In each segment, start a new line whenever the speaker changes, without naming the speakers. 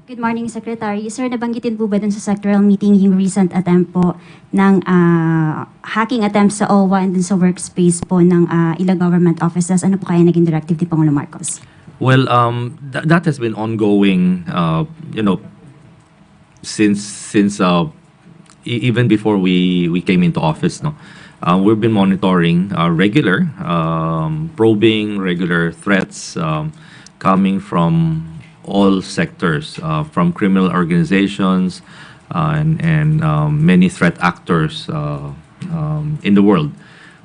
Good morning, Secretary. Sir, nabanggitin po ba dun sa sectoral meeting yung recent attempt po ng hacking attempt sa OWA and dun sa workspace po ng ilang government offices? Ano po kaya naging directive ni Pangulong Marcos?
Well, that has been ongoing, since even before we came into office. No, we've been monitoring regular probing, regular threats coming from all sectors, from criminal organizations and many threat actors in the world.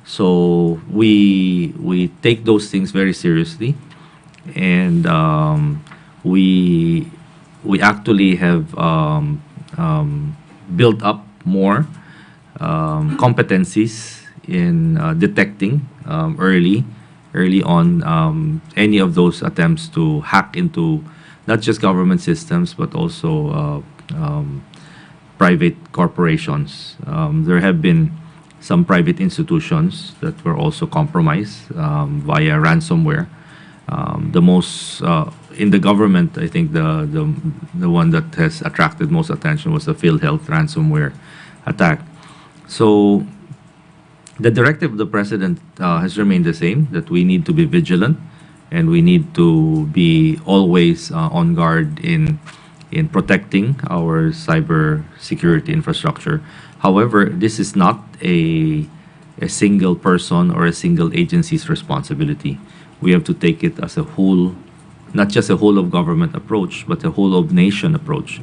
So we take those things very seriously, and we actually have built up more competencies in detecting early on any of those attempts to hack into not just government systems but also private corporations. There have been some private institutions that were also compromised via ransomware. The most in the government, I think the one that has attracted most attention was the PhilHealth ransomware attack. So the directive of the president has remained the same, that we need to be vigilant and we need to be always on guard in protecting our cyber security infrastructure. However, this is not a single person or a single agency's responsibility. We have to take it as a whole, not just a whole of government approach, but a whole of nation approach,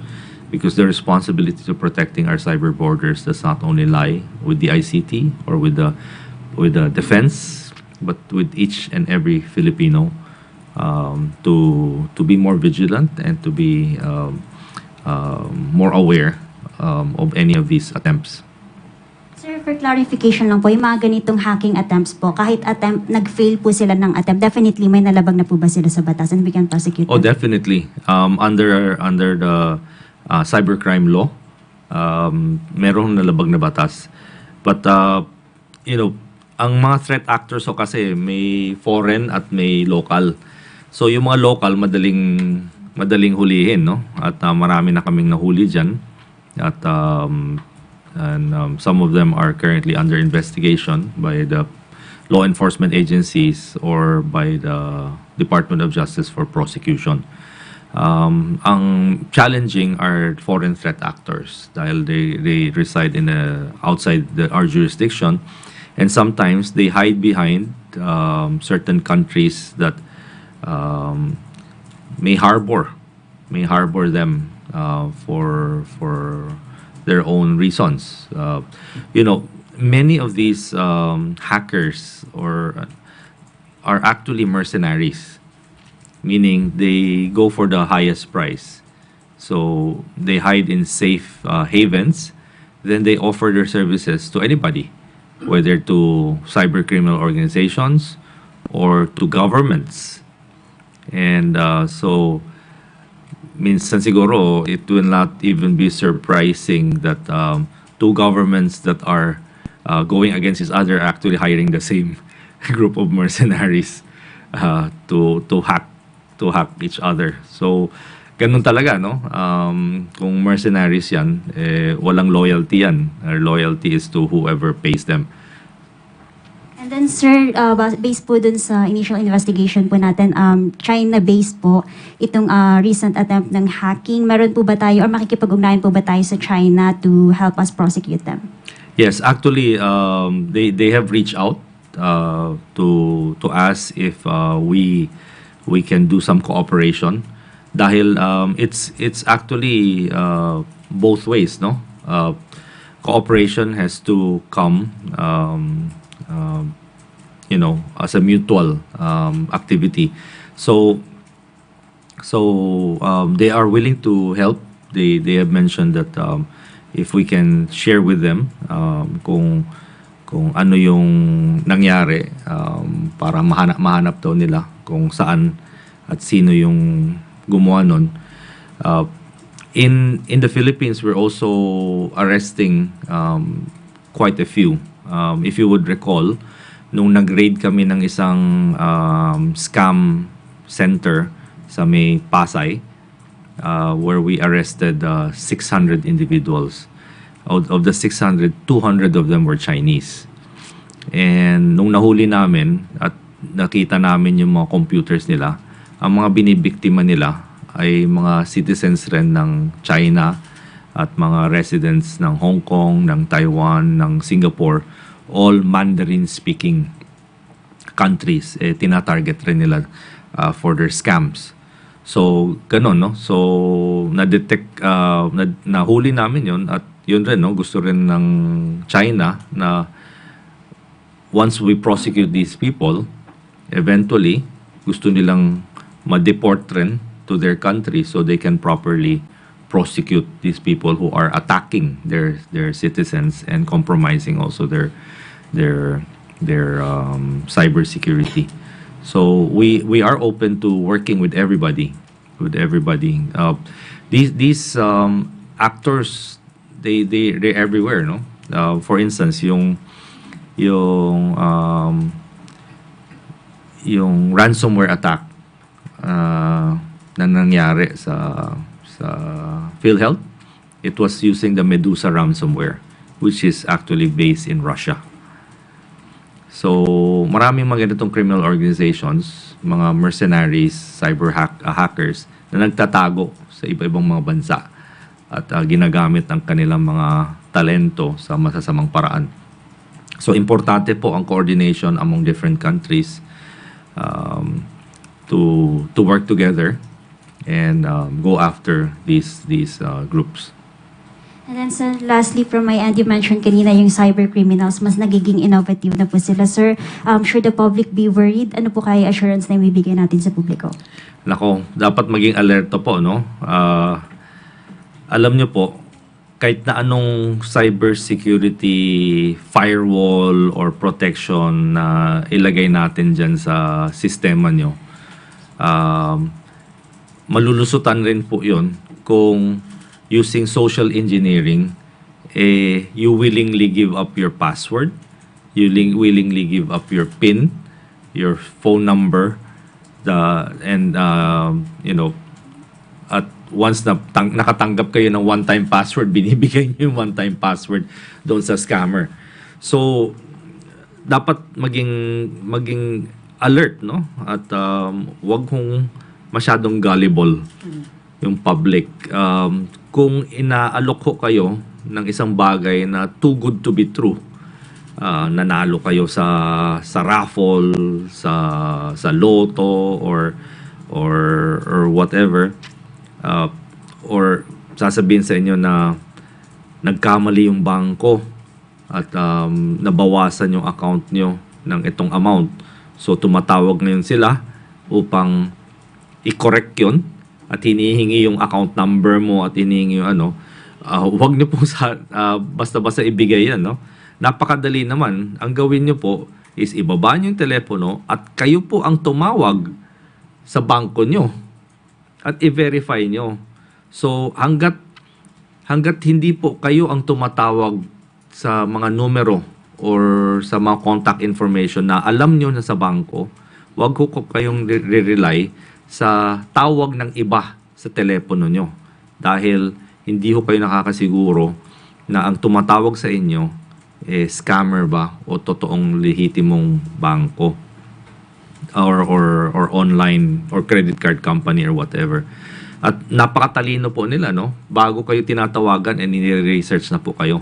because the responsibility to protecting our cyber borders does not only lie with the ICT or with the defense, but with each and every Filipino, to be more vigilant and to be more aware of any of these attempts.
Sir, for clarification lang po, yung mga ganitong hacking attempts po, kahit nag-fail po sila ng attempt, definitely may nalabag na po ba sila sa batas and we can prosecute them?
Oh, definitely. Under the cybercrime law, merong nalabag na batas. But, ang mga threat actors kasi may foreign at may local. So yung mga local, madaling hulihin, no? At marami na kaming nahuli dyan. At some of them are currently under investigation by the law enforcement agencies or by the Department of Justice for prosecution. Ang challenging are foreign threat actors dahil they reside outside our jurisdiction, and sometimes they hide behind certain countries that may harbor them for their own reasons. Many of these hackers are actually mercenaries, meaning they go for the highest price. So they hide in safe havens, then they offer their services to anybody, whether to cyber criminal organizations or to governments. And so minsan siguro it will not even be surprising that two governments that are going against each other are actually hiring the same group of mercenaries to hack each other. So ganun talaga, no? Kung mercenaries yan, walang loyalty yan. Our loyalty is to whoever pays them.
And then, sir, based po dun sa initial investigation po natin, China-based po itong recent attempt ng hacking. Meron po ba tayo or makikipag-ugnayan po ba tayo sa China to help us prosecute them?
Yes, actually, they have reached out to us if we can do some cooperation. Dahil it's actually both ways, no? Cooperation has to come as a mutual activity. So they are willing to help. They have mentioned that if we can share with them kung ano yung nangyari, para mahanap daw nila kung saan at sino yung gumawa nun. In the Philippines, we're also arresting quite a few. If you would recall, nung nag-raid kami ng isang scam center sa may Pasay, where we arrested 600 individuals. Of the 600, 200 of them were Chinese. And nung nahuli namin at nakita namin yung mga computers nila, ang mga binibiktima nila ay mga citizens rin ng China at mga residents ng Hong Kong, ng Taiwan, ng Singapore, all Mandarin-speaking countries. Tina-target rin nila for their scams. So, ganun, no? So, na-detect, nahuli namin yun at yun rin, no? Gusto rin ng China na once we prosecute these people, eventually, gusto nilang ma-deport rin to their country so they can properly prosecute these people who are attacking their citizens and compromising also their cyber security. So we are open to working with everybody. These actors, they're everywhere, no? For instance, yung ransomware attack na nangyari sa PhilHealth, it was using the Medusa ransomware, which is actually based in Russia. So, maraming mga ganitong criminal organizations, mga mercenaries, hackers, na nagtatago sa iba-ibang mga bansa at ginagamit ang kanilang mga talento sa masasamang paraan. So, importante po ang coordination among different countries to work together and go after these groups.
And then, sir, lastly from my end, you mentioned kanina yung cyber criminals, mas nagiging innovative na po sila. Sir, should the public be worried? Ano po kaya assurance na ibibigay natin sa publiko?
Nako, dapat maging alerto po, no? Alam nyo po, kahit na anong cybersecurity firewall or protection na ilagay natin dyan sa sistema nyo, malulusutan rin po yun kung using social engineering, you willingly give up your password, you willingly give up your PIN, your phone number, at once na nakatanggap kayo ng one-time password, binibigay niyo yung one-time password doon sa scammer. So, dapat maging alert, no? At wag kong masyadong gullible yung public. Kung inaalok ko kayo ng isang bagay na too good to be true, nanalo kayo sa raffle, sa loto or whatever, or sasabihin sa inyo na nagkamali yung bangko at nabawasan yung account nyo ng itong amount. So tumatawag ngayon sila upang i-correct yun at hinihingi yung account number mo at hinihingi yung huwag niyo po basta-basta ibigay yan, no? Napakadali naman. Ang gawin niyo po is ibaba niyo yung telepono at kayo po ang tumawag sa bangko niyo at i-verify niyo. So hanggat hindi po kayo ang tumatawag sa mga numero or sa mga contact information na alam niyo na sa bangko, huwag ko kayong re-rely sa tawag ng iba sa telepono nyo. Dahil hindi ho kayo nakakasiguro na ang tumatawag sa inyo scammer ba o totoong lehitimong bangko or online or credit card company or whatever. At napakatalino po nila, no? Bago kayo tinatawagan and i-research na po kayo.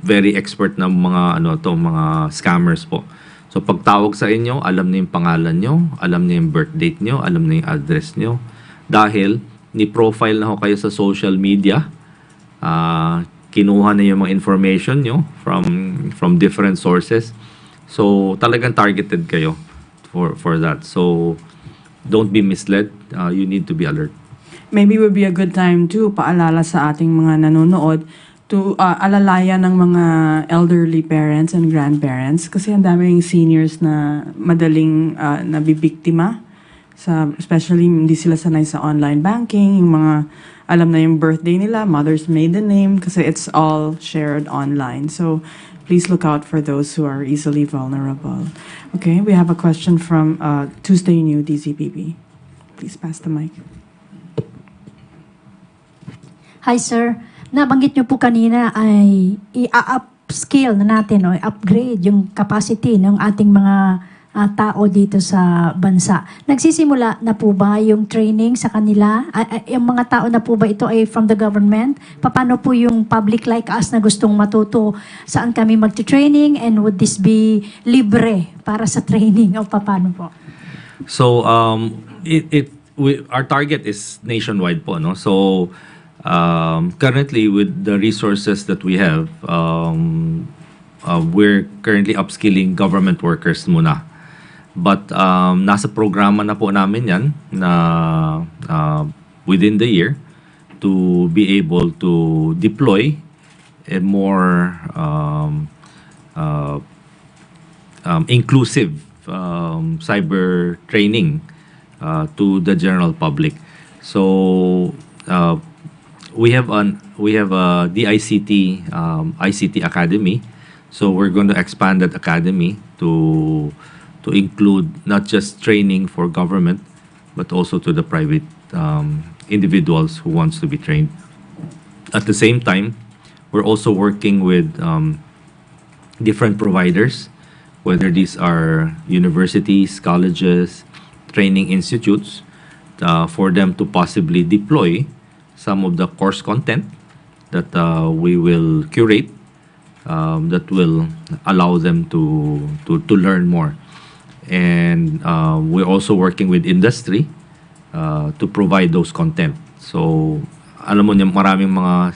Very expert na mga mga scammers po. So pagtawag sa inyo, alam niyo yung pangalan nyo, alam niyo yung birth date nyo, alam niyo yung address nyo. Dahil ni-profile na ho kayo sa social media, kinuha na yung mga information nyo from different sources. So talagang targeted kayo for that. So don't be misled. You need to be alert.
Maybe would be a good time to paalala sa ating mga nanonood to alalayan ng mga elderly parents and grandparents kasi ang daming seniors na madaling nabibiktima especially hindi sila sanay sa online banking, yung mga alam na yung birthday nila, mother's maiden name kasi it's all shared online. So please look out for those who are easily vulnerable. Okay, we have a question from Tuesday New DZPP. Please pass the mic.
Hi, sir. Nabanggit niyo po kanina ay i-upskill na natin o upgrade yung capacity ng ating mga tao dito sa bansa. Nagsisimula na po ba yung training sa kanila? Yung mga tao na po ba ito ay from the government? Paano po yung public like us na gustong matuto? Saan kami magti-training? And would this be libre para sa training? O paano po?
So our target is nationwide po, no? So currently with the resources that we have, we're currently upskilling government workers muna. But nasa programa na po namin yan na within the year to be able to deploy a more inclusive cyber training to the general public. So we have a DICT ICT Academy. So we're going to expand that academy to include not just training for government, but also to the private individuals who wants to be trained. At the same time, we're also working with different providers, whether these are universities, colleges, training institutes, for them to possibly deploy some of the course content that we will curate that will allow them to learn more. And we're also working with industry to provide those content. So, alam mo niyo, maraming mga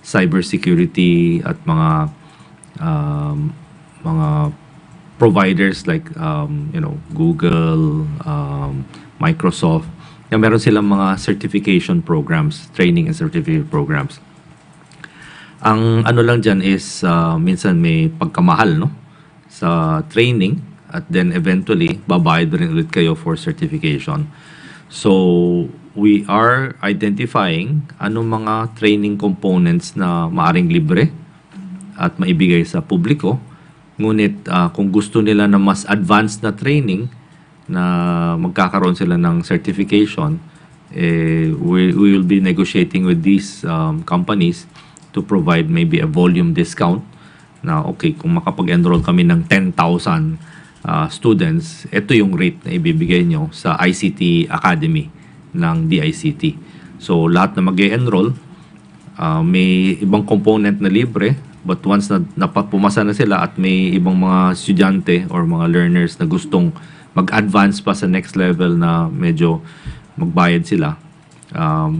cybersecurity at mga providers like Google, Microsoft. Na meron silang mga certification programs, training and certificate programs. Ang ano lang dyan is minsan may pagkamahal, no, sa training. At then eventually, babayad rin ulit kayo for certification. So, we are identifying anong mga training components na maaring libre at maibigay sa publiko. Ngunit kung gusto nila na mas advanced na training, na magkakaroon sila ng certification, we will be negotiating with these companies to provide maybe a volume discount. Na okay, kung makapag-enroll kami ng 10,000 students, ito yung rate na ibibigay nyo sa ICT Academy ng DICT. So, lahat na mag-enroll, may ibang component na libre, but once na pumasa na sila at may ibang mga estudyante or mga learners na gustong mag-advance pa sa next level na medyo magbayad sila,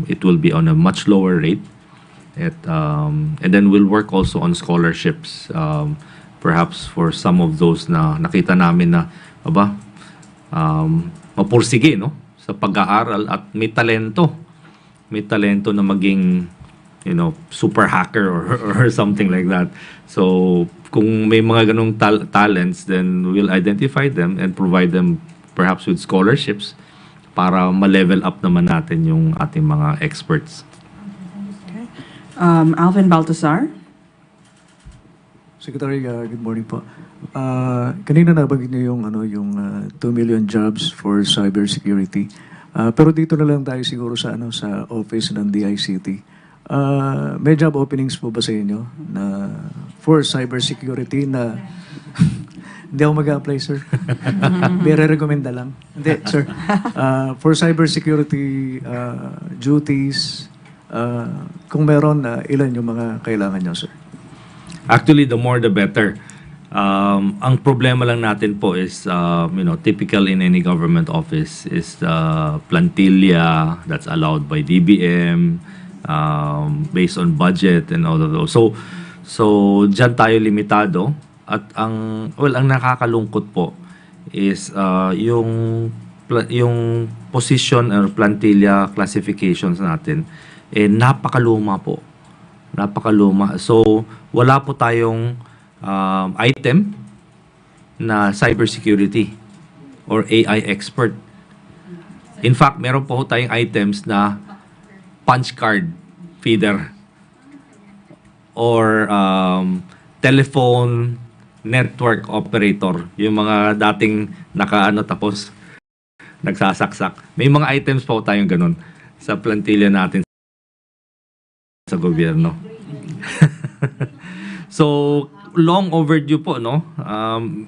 it will be on a much lower rate. And then we'll work also on scholarships, perhaps for some of those na nakita namin na mapursige, no, sa pag-aaral at may talento na maging super hacker or something like that. So kung may mga ganong talents, then we'll identify them and provide them perhaps with scholarships para ma-level up naman natin yung ating mga experts.
Okay. Alvin Baltasar.
Secretary, good morning po. Kanina nabanggit niyo yung 2 million jobs for cybersecurity. Pero dito na lang tayo siguro sa sa office ng DICT. May job openings po ba sa inyo na for cybersecurity na hindi ako mag-apply, sir. Bere-recommenda lang. Hindi, sir. For cybersecurity duties, kung meron, ilan yung mga kailangan nyo, sir?
Actually, the more the better. Ang problema lang natin po is, typical in any government office is the plantilla that's allowed by DBM, based on budget and all of those. So diyan tayo limitado at ang nakakalungkot po is yung position or plantilla classifications natin napakaluma po. Napakaluma. So wala po tayong item na cybersecurity or AI expert. In fact, meron po tayong items na punch card feeder or telephone network operator, yung mga dating tapos nagsasaksak. May mga items po tayong ganun sa plantilla natin sa gobyerno. So, long overdue po, no?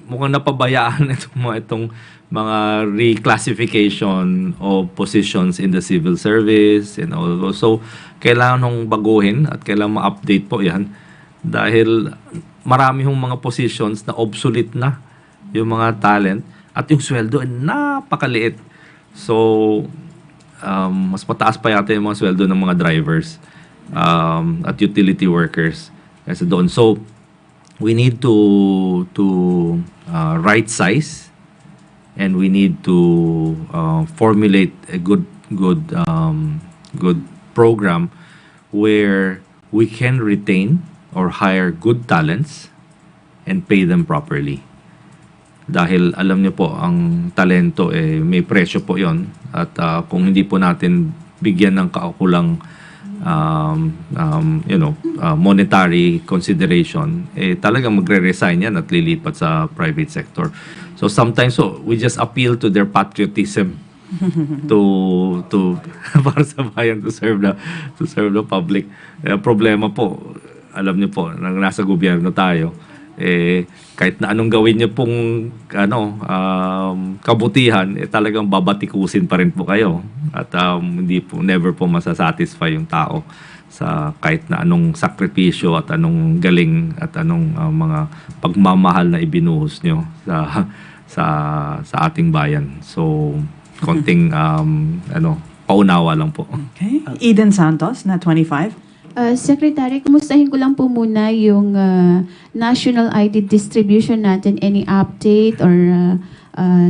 Mukhang napabayaan itong mga reclassification of positions in the civil service and all those. So, kailangan hong baguhin at kailangan ma-update po yan dahil marami hong mga positions na obsolete na yung mga talent at yung sweldo ay napakaliit. So, mas mataas pa yata yung mga sweldo ng mga drivers at utility workers kasi doon. So, we need to right size and we need to formulate a good program where we can retain or hire good talents and pay them properly. Dahil alam niyo po, ang talento may presyo po 'yon at kung hindi po natin bigyan ng kaukulang monetary consideration, talagang magre-resign yan at lilipat sa private sector. So sometimes we just appeal to their patriotism to para sa bayan, to serve the public. Problema po, alam niyo po, nang nasa gobyerno tayo, kahit na anong gawin niyo pong kabutihan, talagang babatikusin pa rin po kayo at never po masasatisfy yung tao sa kahit na anong sakripisyo at anong galing at anong mga pagmamahal na ibinuhos nyo sa ating bayan. So konting paunawa lang po.
Okay. Eden Santos, na 25.
Secretary, kumustahin ko lang po muna yung national ID distribution natin. Any update or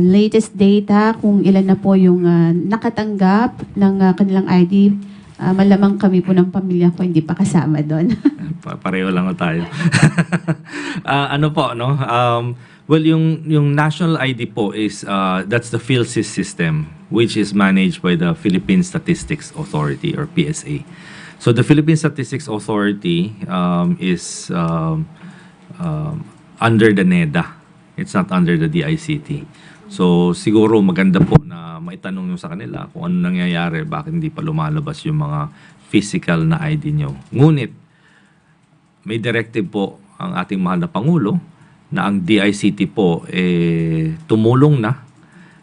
latest data kung ilan na po yung nakatanggap ng kanilang ID? Malamang kami po ng pamilya ko hindi pa kasama doon.
Pareho lang tayo. Ano po, no? Well, yung national ID po is, that's the PhilSys system, which is managed by the Philippine Statistics Authority or PSA. So the Philippine Statistics Authority is under the NEDA. It's not under the DICT. So siguro maganda po na maitanong nyo sa kanila kung ano nangyayari, bakit hindi pa lumalabas yung mga physical na ID nyo. Ngunit, may directive po ang ating mahal na Pangulo na ang DICT po tumulong na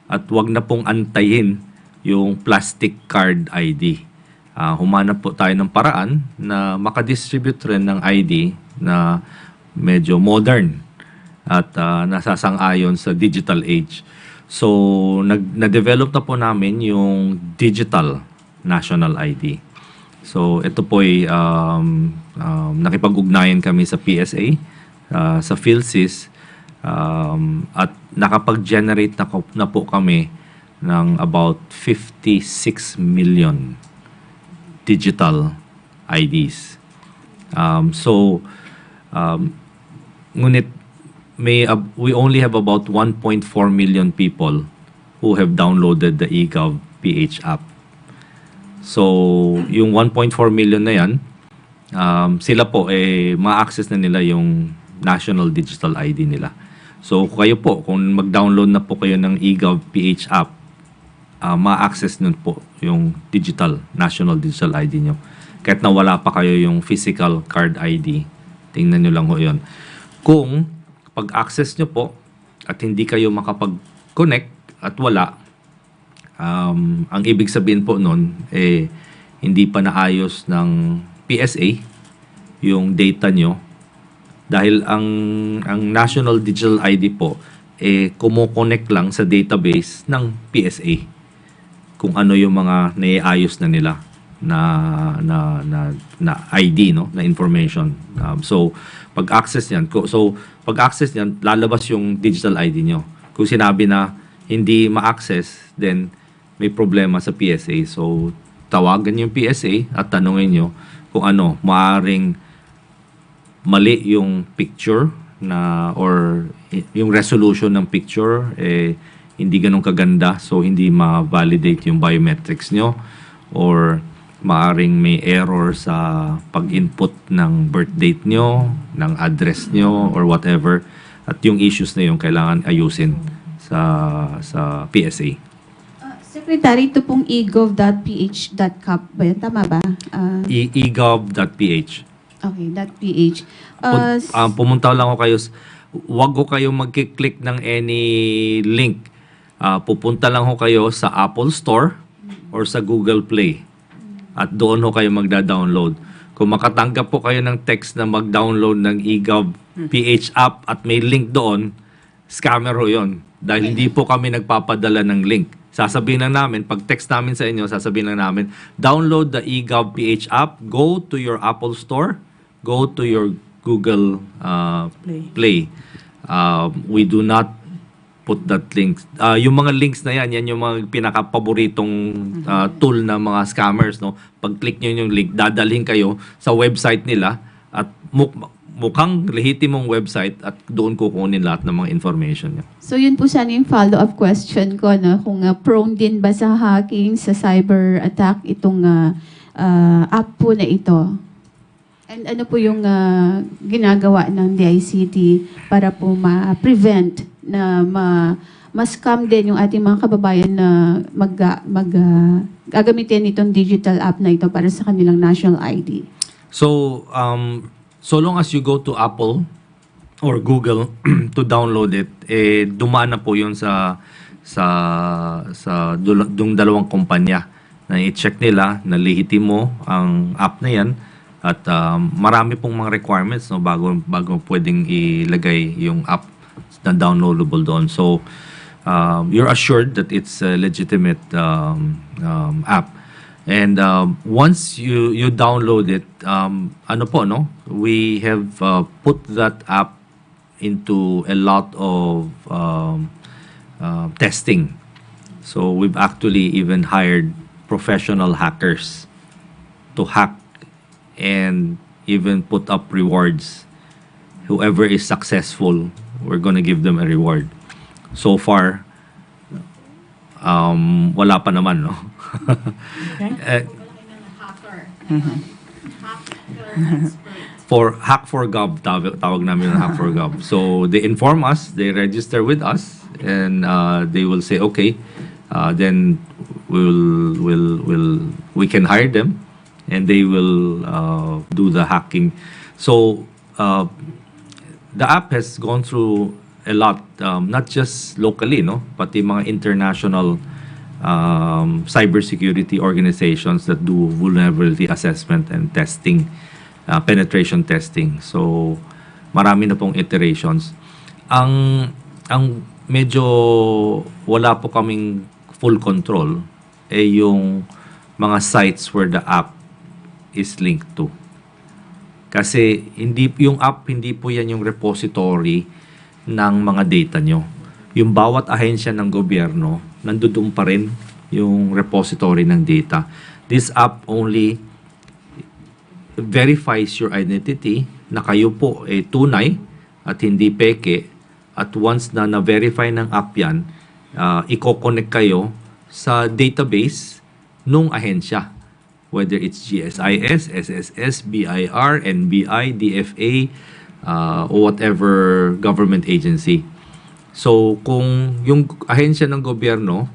at wag na pong antayin yung plastic card ID. Humanap po tayo ng paraan na makadistribute rin ng ID na medyo modern at nasasang-ayon sa digital age. So, na-develop na po namin yung digital national ID. So, ito po ay nakipag-ugnayan kami sa PSA, sa PhilSys, at nakapag-generate na po kami ng about 56 million digital IDs. Ngunit we only have about 1.4 million people who have downloaded the eGov PH app. So, yung 1.4 million na yan, sila po ma-access na nila yung national digital ID nila. So, kayo po, kung mag-download na po kayo ng eGov PH app, ma-access nun po yung national digital ID nyo. Kahit na wala pa kayo yung physical card ID, tingnan nyo lang ho yun. Kung pag-access nyo po at hindi kayo makapag-connect at wala, ang ibig sabihin po nun, hindi pa naayos ng PSA yung data nyo dahil ang National Digital ID po kumo-connect lang sa database ng PSA kung ano yung mga naiayos na nila na ID, no, na information. So pag-access niyan, lalabas yung digital ID nyo. Kung sinabi na hindi ma-access, then may problema sa PSA. So tawagan yung PSA at tanungin nyo kung ano, maaring mali yung picture or yung resolution ng picture hindi ganun kaganda, so hindi ma-validate yung biometrics nyo, or maaring may error sa pag-input ng birth date nyo, ng address nyo, or whatever, at yung issues na yung kailangan ayusin sa PSA.
Secretary, ito pong egov.ph.cap ba yan? Tama ba?
egov.ph.
Okay, .ph.
Pumunta lang ko kayo, wag ko kayo magkiklik ng any link. Pupunta lang ho kayo sa Apple Store or sa Google Play. At doon ho kayo magda-download. Kung makatanggap po kayo ng text na mag-download ng egov PH app at may link doon, scammer ho yun. Dahil hindi po kami nagpapadala ng link. Sasabihin lang namin, pag text namin sa inyo, sasabihin lang namin, download the egov PH app, go to your Apple Store, go to your Google Play. We do not put that link. Yung mga links na yan yung mga pinaka-paboritong tool ng mga scammers. No? Pag-click nyo yung link, dadalhin kayo sa website nila at mukhang lehitimong website at doon kukunin lahat ng mga information niya.
So yun po sana yung follow-up question ko, no? Kung prone din ba sa hacking, sa cyber attack itong app po na ito? And ano po yung ginagawa ng DICT para po ma-prevent na ma-scam din yung ating mga kababayan na gagamitin itong digital app na ito para sa kanilang national ID?
So, so long as you go to Apple or Google to download it, dumaan na po yun sa dung dalawang kumpanya na i-check nila na lehitimo ang app na yan at marami pong mga requirements no bago pwedeng ilagay yung app na downloadable doon. So you're assured that it's a legitimate app. And once you download it, ano po no, we have put that app into a lot of testing. So we've actually even hired professional hackers to hack and even put up rewards. Whoever is successful, we're gonna give them a reward. So far, wala pa naman, no? For Hack4Gov, tawag namin ng Hack4Gov. So they inform us, they register with us, and they will say, okay, then we can hire them, and they will do the hacking. So the app has gone through a lot, not just locally, no, pati mga international cybersecurity organizations that do vulnerability assessment and testing, penetration testing. So marami na pong iterations. Ang medyo wala po kaming full control yung mga sites where the app is linked to. Kasi yung app, hindi po yan yung repository ng mga data nyo. Yung bawat ahensya ng gobyerno, nandoon pa rin yung repository ng data. This app only verifies your identity na kayo po tunay at hindi peke. At once na na-verify ng app yan, i-connect kayo sa database nung ahensya. Whether it's GSIS, SSS, BIR, NBI, DFA, or whatever government agency. So, kung yung ahensya ng gobyerno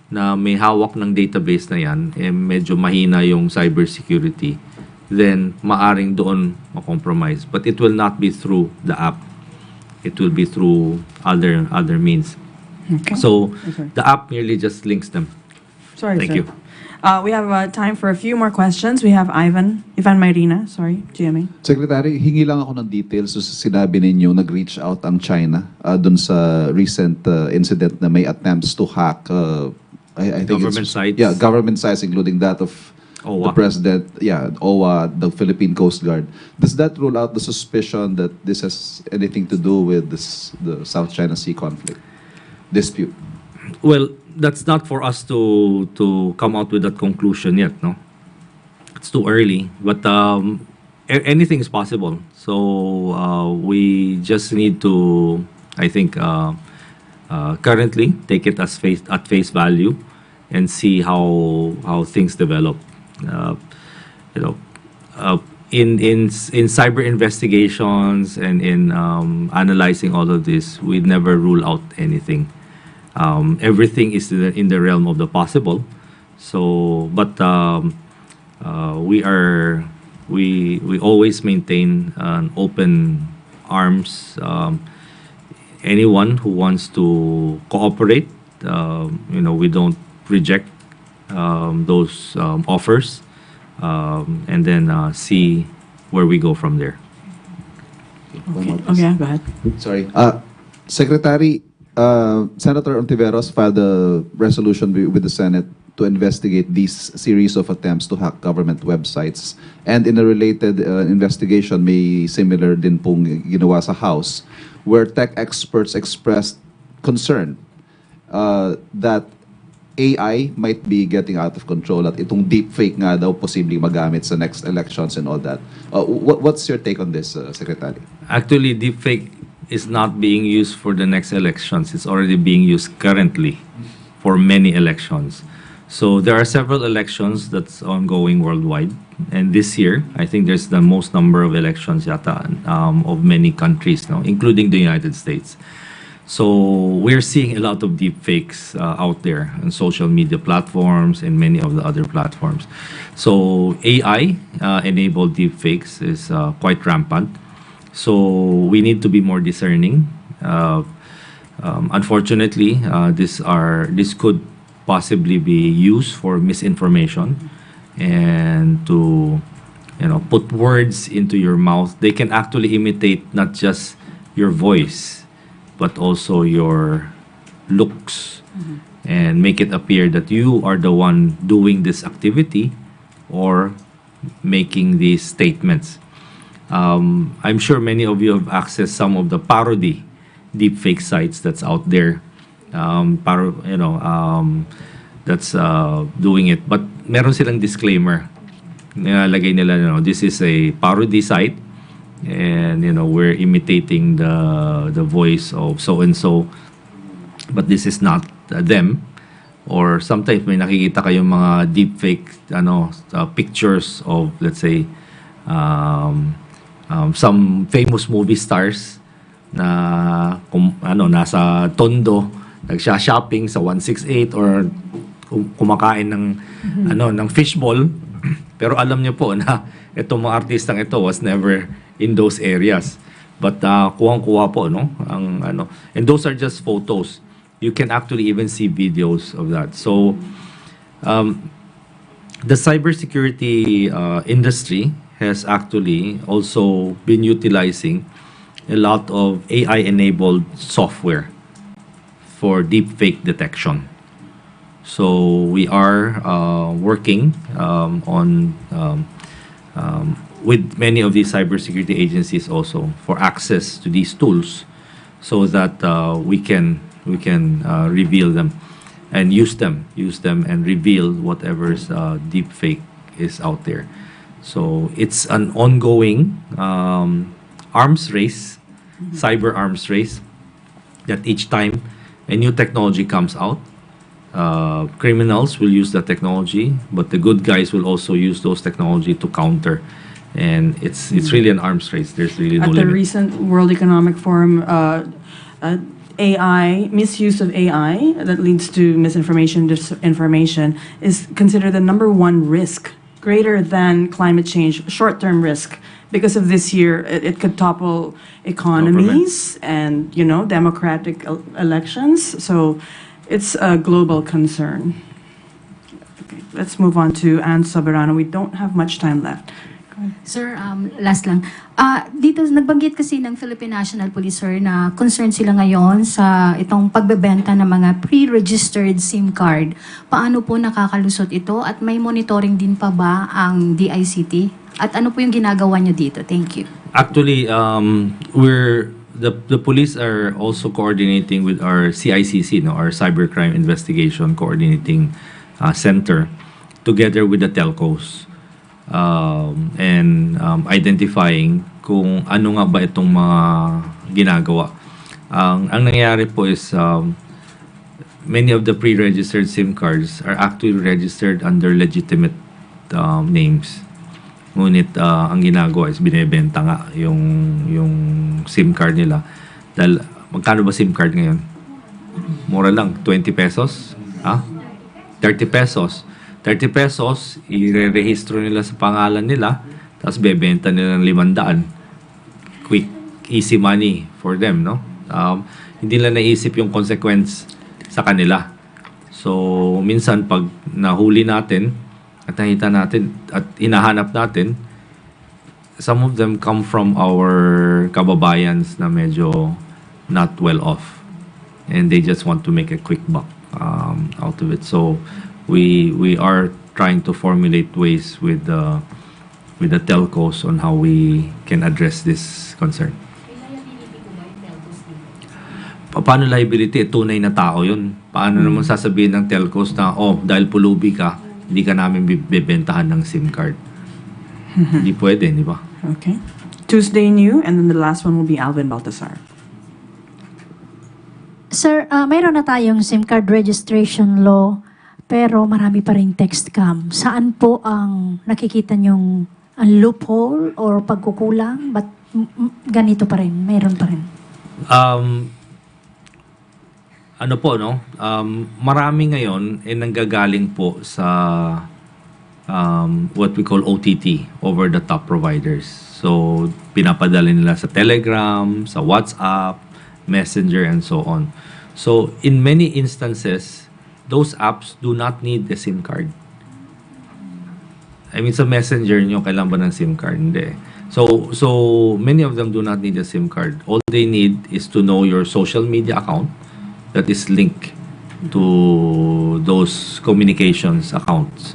na may hawak ng database na yan, medyo mahina yung cybersecurity, then maaring doon ma-compromise. But it will not be through the app. It will be through other means.
Okay.
So,
Okay.
the app merely just links them.
Sorry,
Thank
sir.
you.
We have time for a few more questions. We have Ivan Mayrina, sorry, GMA.
Secretary, hingi lang ako ng details sa sinabi ninyo nag-reach out ang China dun sa recent incident na may attempts to hack I think
Government sites.
Yeah, government sites including that of
OWA.
the president, OWA, the Philippine Coast Guard. Does that rule out the suspicion that this has anything to do with the South China Sea conflict dispute?
Well, that's not for us to come out with that conclusion yet, no? It's too early, but anything is possible. So we just need to, I think, currently take it at face value and see how things develop. In cyber investigations and in analyzing all of this, we never rule out anything. everything is in the realm of the possible. So, but we always maintain an open arms. Anyone who wants to cooperate, we don't reject those offers, and then see where we go from there.
One more, please.
Okay, go ahead.
Sorry. Secretary, Senator Ontiveros filed a resolution with the Senate to investigate these series of attempts to hack government websites. And in a related investigation, may similar din pong ginawa sa House, where tech experts expressed concern that AI might be getting out of control at itong deepfake nga daw posibleng magamit sa next elections and all that. What's your take on this, Secretary?
Actually, deepfake is not being used for the next elections. It's already being used currently for many elections. So there are several elections that's ongoing worldwide. And this year, I think there's the most number of elections yata of many countries now, including the United States. So we're seeing a lot of deepfakes out there on social media platforms and many of the other platforms. So AI-enabled deepfakes is quite rampant. So we need to be more discerning. Unfortunately, this could possibly be used for misinformation and to put words into your mouth. They can actually imitate not just your voice, but also your looks, and make it appear that you are the one doing this activity or making these statements. I'm sure many of you have accessed some of the parody deepfake sites that's out there. That's doing it. But meron silang disclaimer. Nilalagay nila, this is a parody site, and we're imitating the voice of so and so, but this is not them. Or sometimes may nakikita kayong mga deepfake pictures of, let's say, some famous movie stars na nasa Tondo, nagsha-shopping sa 168 or kumakain ng ng fishball, pero alam niyo po na itong mga artistang ito was never in those areas, but kuwang-kuha po and those are just photos. You can actually even see videos of that. So the cybersecurity industry has actually also been utilizing a lot of AI-enabled software for deepfake detection. So we are working on with many of these cybersecurity agencies also for access to these tools, so that we can reveal them and use them and reveal whatever's deepfake is out there. So it's an ongoing arms race, cyber arms race, that each time a new technology comes out, criminals will use the technology, but the good guys will also use those technology to counter. And it's really an arms race. There's really no
At the
limit.
recent World Economic Forum, AI, misuse of AI that leads to misinformation, disinformation, is considered the number one risk, greater than climate change, short-term risk. Because of this year, it could topple economies and, democratic elections. So it's a global concern. Okay, let's move on to Ann Soberano. We don't have much time left.
Sir, last lang. Dito, nagbanggit kasi ng Philippine National Police, sir, na concerned sila ngayon sa itong pagbebenta ng mga pre-registered SIM card. Paano po nakakalusot ito at may monitoring din pa ba ang DICT? At ano po yung ginagawa nyo dito? Thank you.
Actually, the police are also coordinating with our CICC, our Cybercrime Investigation Coordinating Center, together with the telcos. And identifying kung ano nga ba itong mga ginagawa. Ang nangyayari po is many of the pre-registered SIM cards are actually registered under legitimate names. Ngunit ang ginagawa is binebenta nga yung SIM card nila. Dahil magkano ba SIM card ngayon? Mura lang, 20 pesos. 30 pesos. 30 pesos, i-rehistro nila sa pangalan nila, tapos bebenta nila ng 500. Quick, easy money for them, no? Hindi nila naisip yung consequence sa kanila. So, minsan pag nahuli natin, at nakita natin, at hinahanap natin, some of them come from our kababayans na medyo not well off. And they just want to make a quick buck out of it. So we are trying to formulate ways with the telcos on how we can address this concern. Paano liability? Tunay na tao yun. Paano naman sasabihin ng telcos na, dahil pulubi ka, hindi ka namin bibentahan ng SIM card. Hindi pwede, di ba?
Okay. Tuesday New, and then the last one will be Alvin Baltasar.
Sir, mayroon na tayong SIM card registration law, pero marami pa rin text scam. Saan po ang nakikita niyong loophole or pagkukulang? Ba't ganito pa rin? Mayroon pa rin?
Marami ngayon nanggagaling po sa what we call OTT, over-the-top providers. So, pinapadala nila sa Telegram, sa WhatsApp, Messenger, and so on. So, in many instances, those apps do not need a SIM card. I mean, sa Messenger nyo, kailangan ba ng SIM card? Hindi. So many of them do not need a SIM card. All they need is to know your social media account that is linked to those communications accounts.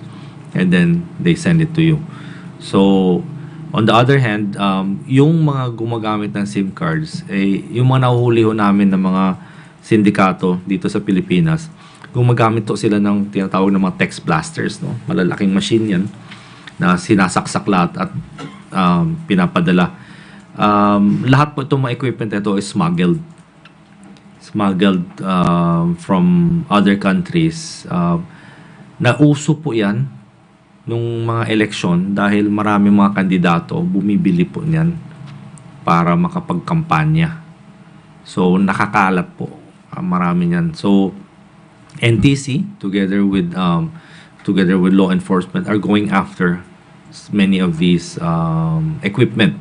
And then, they send it to you. So, on the other hand, yung mga gumagamit ng SIM cards, yung mga nahuhuli ho namin ng mga sindikato dito sa Pilipinas, gumagamit to sila ng tinatawag ng mga text blasters, no? Malalaking machine yan na sinasaksak lahat at pinapadala. Lahat po itong mga equipment ito is smuggled from other countries. Nauso po yan nung mga eleksyon dahil marami mga kandidato bumibili po niyan para makapagkampanya. So, nakakalat po. Marami niyan. So, NTC together with law enforcement are going after many of these equipment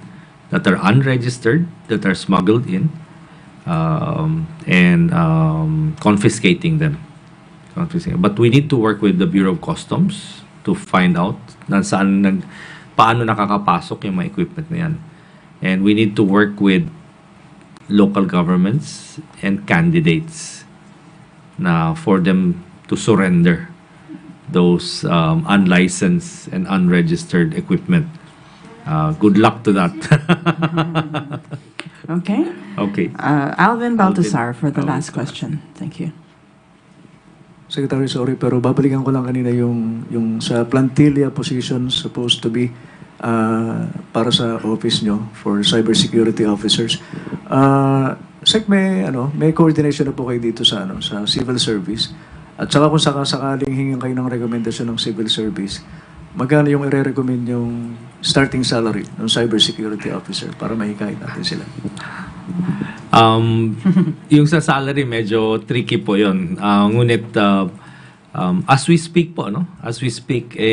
that are unregistered, that are smuggled in, and confiscating them. But we need to work with the Bureau of Customs to find out paano nakakapasok yung mga equipment na yan. And we need to work with local governments and candidates for them to surrender those unlicensed and unregistered equipment. Good luck to that.
Okay.
Okay.
Alvin Baltasar for the last question. Thank you.
Secretary, sorry, pero babalikan ko lang kanina yung sa plantilla position supposed to be para sa office nyo for cybersecurity officers. Sec, may coordination na po kayo dito sa civil service. At saka kung sakaling hingin kayo ng rekomendasyon ng civil service, magkano yung i-recommend yung starting salary ng cybersecurity officer para mahikayat natin sila?
Yung sa salary, medyo tricky po yun. Ngunit, as we speak po,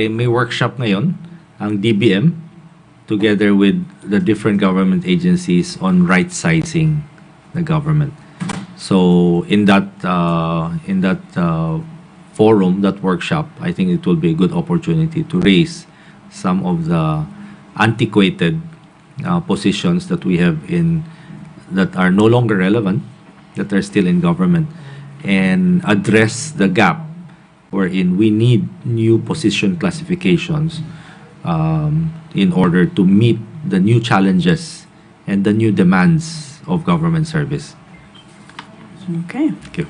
may workshop ngayon, ang DBM, together with the different government agencies on right-sizing the government. So, in that forum, that workshop, I think it will be a good opportunity to raise some of the antiquated positions that we have that are no longer relevant, that are still in government, and address the gap wherein we need new position classifications in order to meet the new challenges and the new demands of government service.
Okay.
Thank you.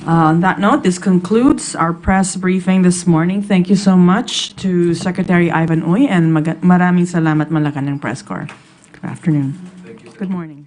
On that note, this concludes our press briefing this morning. Thank you so much to Secretary Ivan Uy, and maraming salamat Malacañang Press Corps. Good afternoon. Thank you. Good morning.